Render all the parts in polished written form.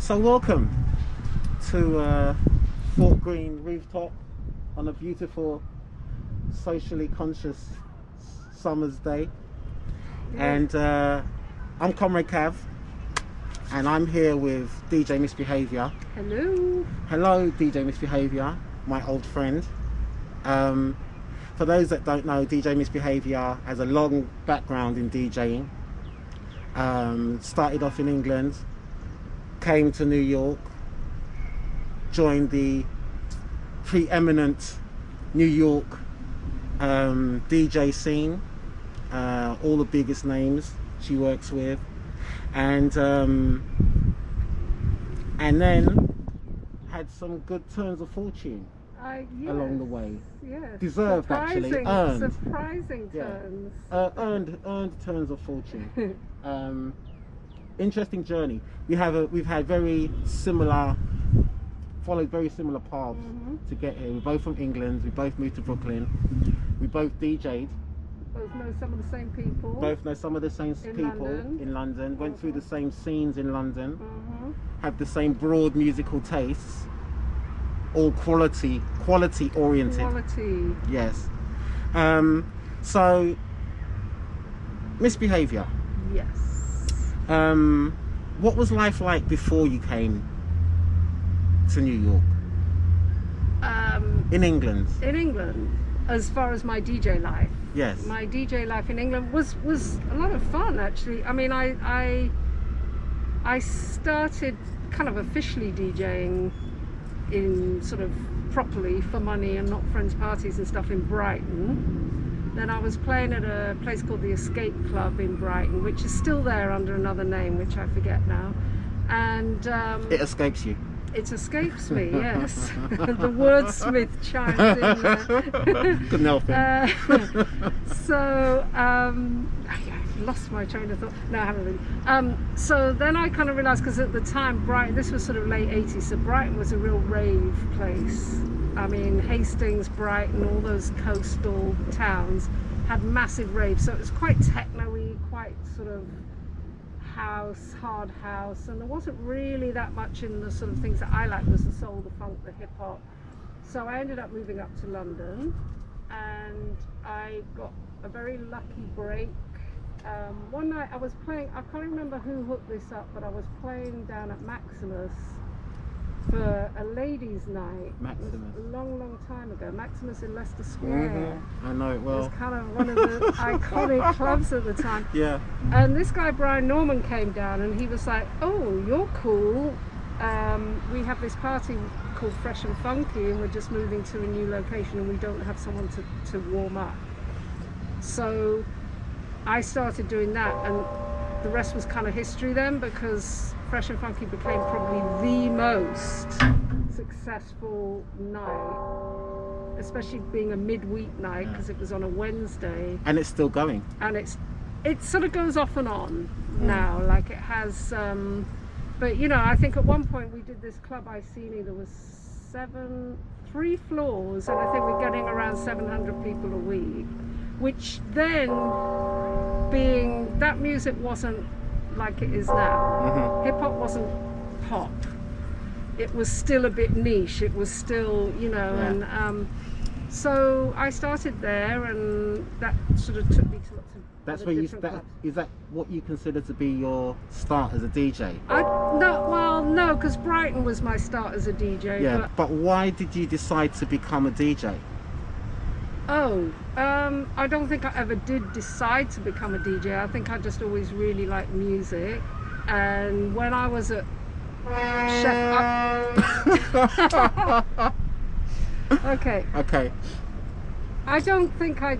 So welcome to Fort Green rooftop on a beautiful, socially conscious summer's day. And I'm Comrade Cav, and I'm here with DJ MisBehaviour. Hello. Hello, DJ MisBehaviour, my old friend. For those that don't know, DJ MisBehaviour has a long background in DJing. Started off in England, came to New York, joined the preeminent New York DJ scene, all the biggest names she works with, and then had some good turns of fortune along the way. Yes. Deserved, actually, earned. Surprising turns. Earned turns of fortune. Interesting journey. We've had followed very similar paths to get here. We're both from England. We both moved to Brooklyn. We both DJ'd. Both know some of the same people. Both know some of the same people in London. Went through the same scenes in London. Have the same broad musical tastes. All quality oriented. Quality. Yes. So, MisBehaviour. Yes. What was life like before you came to New York? In England. In England, as far as my DJ life. Yes. My DJ life in England was a lot of fun, actually. I mean, I started kind of officially DJing in sort of properly for money and not friends' parties and stuff in Brighton. Then I was playing at a place called the Escape Club in Brighton, which is still there under another name, which I forget now. And it escapes you. It escapes me, yes. The wordsmith chimes in there. Couldn't help it. So, I've lost my train of thought. No, I haven't really. So then I kind of realised, because at the time, Brighton, this was sort of late 80s, so Brighton was a real rave place. I mean, Hastings, Brighton, all those coastal towns had massive raves, so it was quite techno-y, quite sort of house, hard house, and there wasn't really that much in the sort of things that I liked. Was the soul, the funk, the hip hop. So I ended up moving up to London, and I got a very lucky break. One night I was playing, I can't remember who hooked this up, but I was playing down at Maximus for a ladies' night. Maximus. A long time ago. Maximus in Leicester Square. I know it well. It was kind of one of the iconic clubs at the time. Yeah. And this guy Brian Norman came down, and he was like, "Oh, you're cool. We have this party called Fresh and Funky, and we're just moving to a new location, and we don't have someone to warm up." So I started doing that, and the rest was kind of history then, because Fresh and Funky became probably the most successful night, especially being a midweek night, because it was on a Wednesday. And it's still going. And it sort of goes off and on now, like it has. But you know, I think at one point we did this club Iceni. There was 3 floors, and I think we're getting around 700 people a week. Which then, being that music wasn't like it is now. Hip hop wasn't pop. It was still a bit niche. It was still, you know, and so I started there, and that sort of took me to lots of. That's where is that what you consider to be your start as a DJ? No, because Brighton was my start as a DJ. Yeah, but why did you decide to become a DJ? I don't think I ever did decide to become a DJ. I think I just always really liked music. And when I was at Okay. I don't think I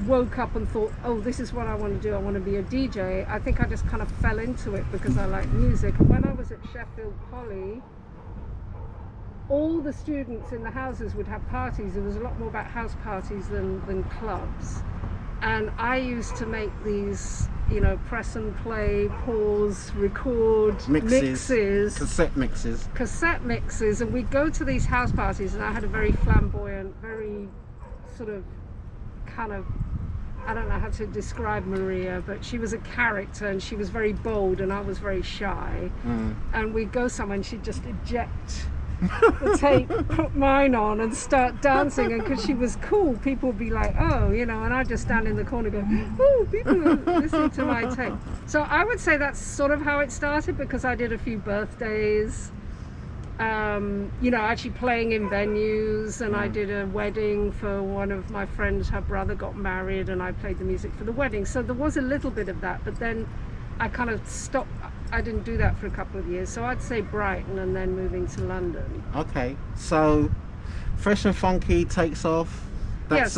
woke up and thought, oh, this is what I want to do. I want to be a DJ. I think I just kind of fell into it because I like music. And when I was at Sheffield Poly, all the students in the houses would have parties. It was a lot more about house parties than clubs. And I used to make these, you know, press and play, pause, record mixes. Cassette mixes. And we'd go to these house parties, and I had a very flamboyant, very sort of kind of I don't know how to describe Maria, but she was a character, and she was very bold, and I was very shy. And we'd go somewhere and she'd just eject the tape, put mine on and start dancing, and because she was cool, people would be like, oh, you know, and I'd just stand in the corner going, oh, people are listening to my tape. So I would say that's sort of how it started, because I did a few birthdays, you know, actually playing in venues, and I did a wedding for one of my friends. Her brother got married, and I played the music for the wedding. So there was a little bit of that, but then I kind of stopped. I didn't do that for a couple of years. So I'd say Brighton, and then moving to London. Okay, so Fresh and Funky takes off. That's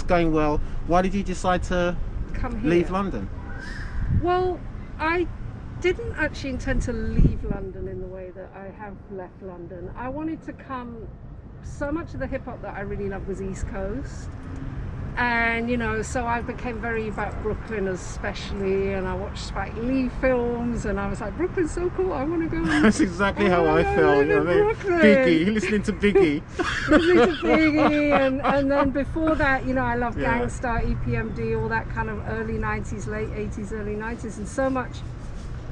going well. Why did you decide to leave London? Well, I didn't actually intend to leave London in the way that I have left London. I wanted to come. So much of the hip hop that I really loved was East Coast, and you know, so I became very about Brooklyn especially, and I watched Spike Lee films, and I was like, Brooklyn's so cool, I want to go. That's exactly how I felt. You know, Biggie, listening to Biggie. Listening to Biggie, and then before that, you know, I loved Gangsta, EPMD, all that kind of early 90s, late 80s, early 90s, and so much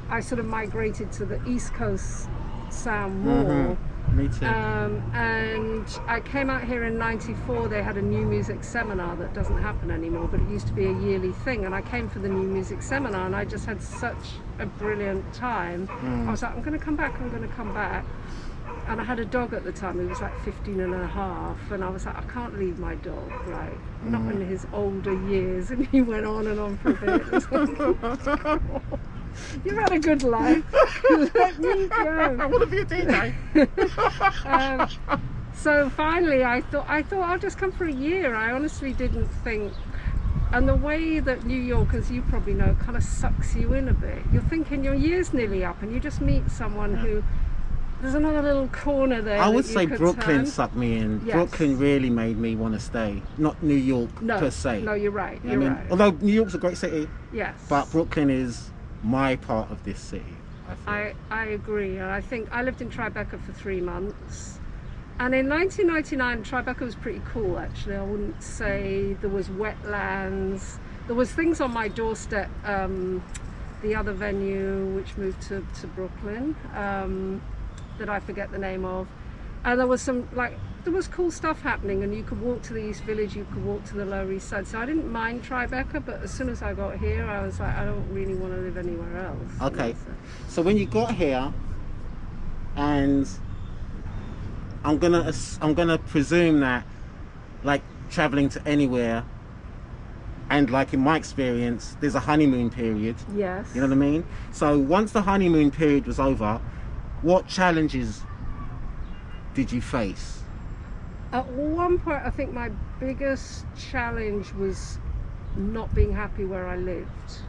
I sort of migrated to the East Coast sound more. Me too. And I came out here in '94. They had a new music seminar that doesn't happen anymore, but it used to be a yearly thing. And I came for the new music seminar, and I just had such a brilliant time. I was like, I'm going to come back, I'm going to come back. And I had a dog at the time. He was like 15 and a half, and I was like, I can't leave my dog, like, not in his older years. And he went on and on for a bit. It was like, you've had a good life. Let me go. I want to be a DJ. So finally, I thought I'll just come for a year. I honestly didn't think. And the way that New York, as you probably know, kind of sucks you in a bit. You're thinking your year's nearly up, and you just meet someone who. There's another little corner there. I would say Brooklyn sucked me in. Yes. Brooklyn really made me want to stay. Not New York per se. No, you're right. You're right. Although New York's a great city. Yes. But Brooklyn is my part of this city. I agree. I think I lived in Tribeca for 3 months, and in 1999 Tribeca was pretty cool actually. I wouldn't say there was wetlands. There was things on my doorstep. The other venue which moved to Brooklyn, that I forget the name of, and there was some there was cool stuff happening, and you could walk to the East Village, you could walk to the Lower East Side. So I didn't mind Tribeca, but as soon as I got here, I was like, I don't really want to live anywhere else. Okay. You know, so when you got here, and I'm gonna presume that, like, traveling to anywhere, and like in my experience, there's a honeymoon period. Yes. You know what I mean? So once the honeymoon period was over, what challenges did you face? At one point, I think my biggest challenge was not being happy where I lived,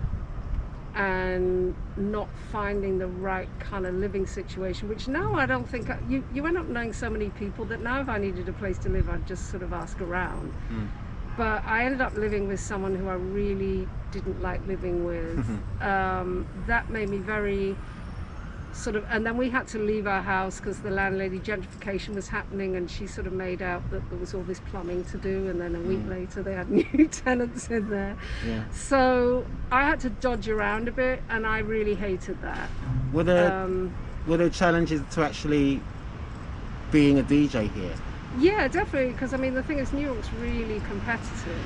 and not finding the right kind of living situation, which now I don't think, you end up knowing so many people that now if I needed a place to live, I'd just sort of ask around. But I ended up living with someone who I really didn't like living with. That made me very and then we had to leave our house because the landlady, gentrification was happening, and she sort of made out that there was all this plumbing to do, and then a week later they had new tenants in there. So I had to dodge around a bit, and I really hated that. Were there challenges to actually being a DJ here? Yeah, definitely, because I mean the thing is, New York's really competitive,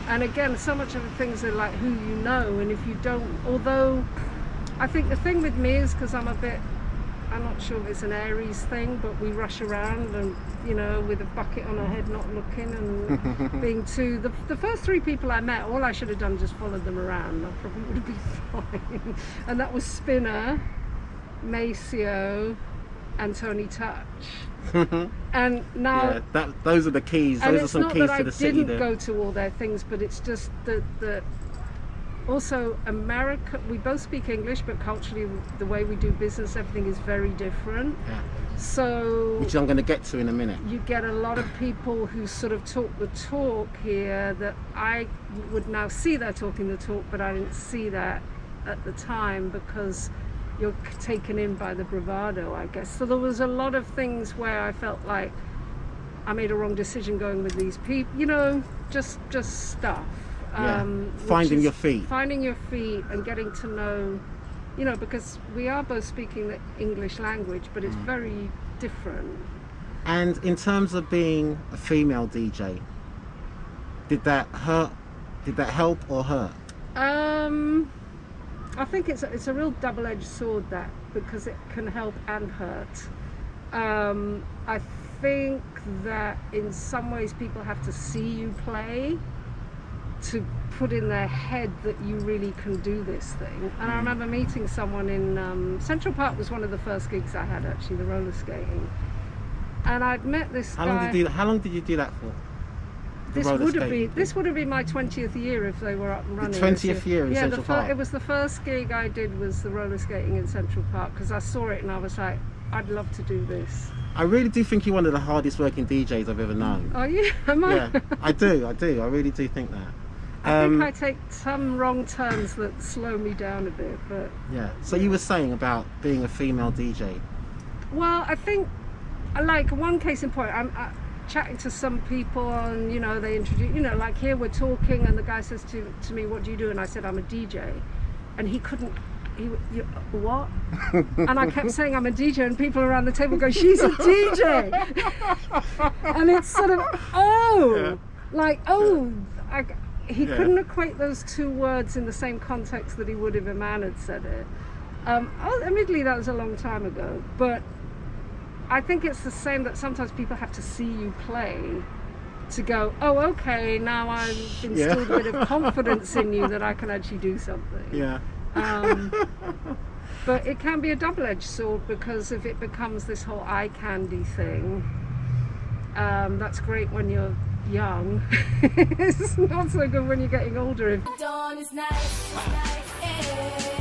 and again, so much of the things are like who you know, and if you don't, although I think the thing with me is because I'm not sure if it's an Aries thing, but we rush around and, you know, with a bucket on our head, not looking, and being too, the first 3 people I met, all I should have done just followed them around. I probably would have been fine. And that was Spinna, Maseo and Tony Touch. And now those are the keys. Those are some keys to the city. I didn't go to all their things, but it's just that also America, we both speak English, but culturally the way we do business, everything is very different. So, which I'm going to get to in a minute. You get a lot of people who sort of talk the talk here that I would now see they're talking the talk, but I didn't see that at the time because you're taken in by the bravado, I guess. So there was a lot of things where I felt like I made a wrong decision going with these people, you know, just stuff. Finding your feet. Finding your feet and getting to know, you know, because we are both speaking the English language, but it's very different. And in terms of being a female DJ, did that help or hurt? I think it's a real double-edged sword, that, because it can help and hurt. I think that in some ways people have to see you play to put in their head that you really can do this thing. And I remember meeting someone in Central Park. Was one of the first gigs I had, actually, the roller skating. And I'd met this guy. How long did you do that for? This would have been my 20th year if they were up and running. The 20th year in Central Park? It was the first gig I did, was the roller skating in Central Park, because I saw it and I was like, I'd love to do this. I really do think you're one of the hardest working DJs I've ever known. Are you? Am I? Yeah, I do. I really do think that. I think I take some wrong turns that slow me down a bit, but... Yeah, so you were saying about being a female DJ. Well, I think, like, one case in point, I'm chatting to some people and, you know, they introduce, you know, like here we're talking and the guy says to me, what do you do? And I said, I'm a DJ. And he couldn't, what? And I kept saying I'm a DJ, and people around the table go, she's a DJ. And it's sort of, he couldn't equate those two words in the same context that he would if a man had said it. Admittedly, that was a long time ago, but I think it's the same, that sometimes people have to see you play to go, oh, okay, now I've instilled a bit of confidence in you that I can actually do something. Yeah. But it can be a double-edged sword, because if it becomes this whole eye candy thing, that's great when you're young. It's not so good when you're getting older. Dawn is nice, yeah.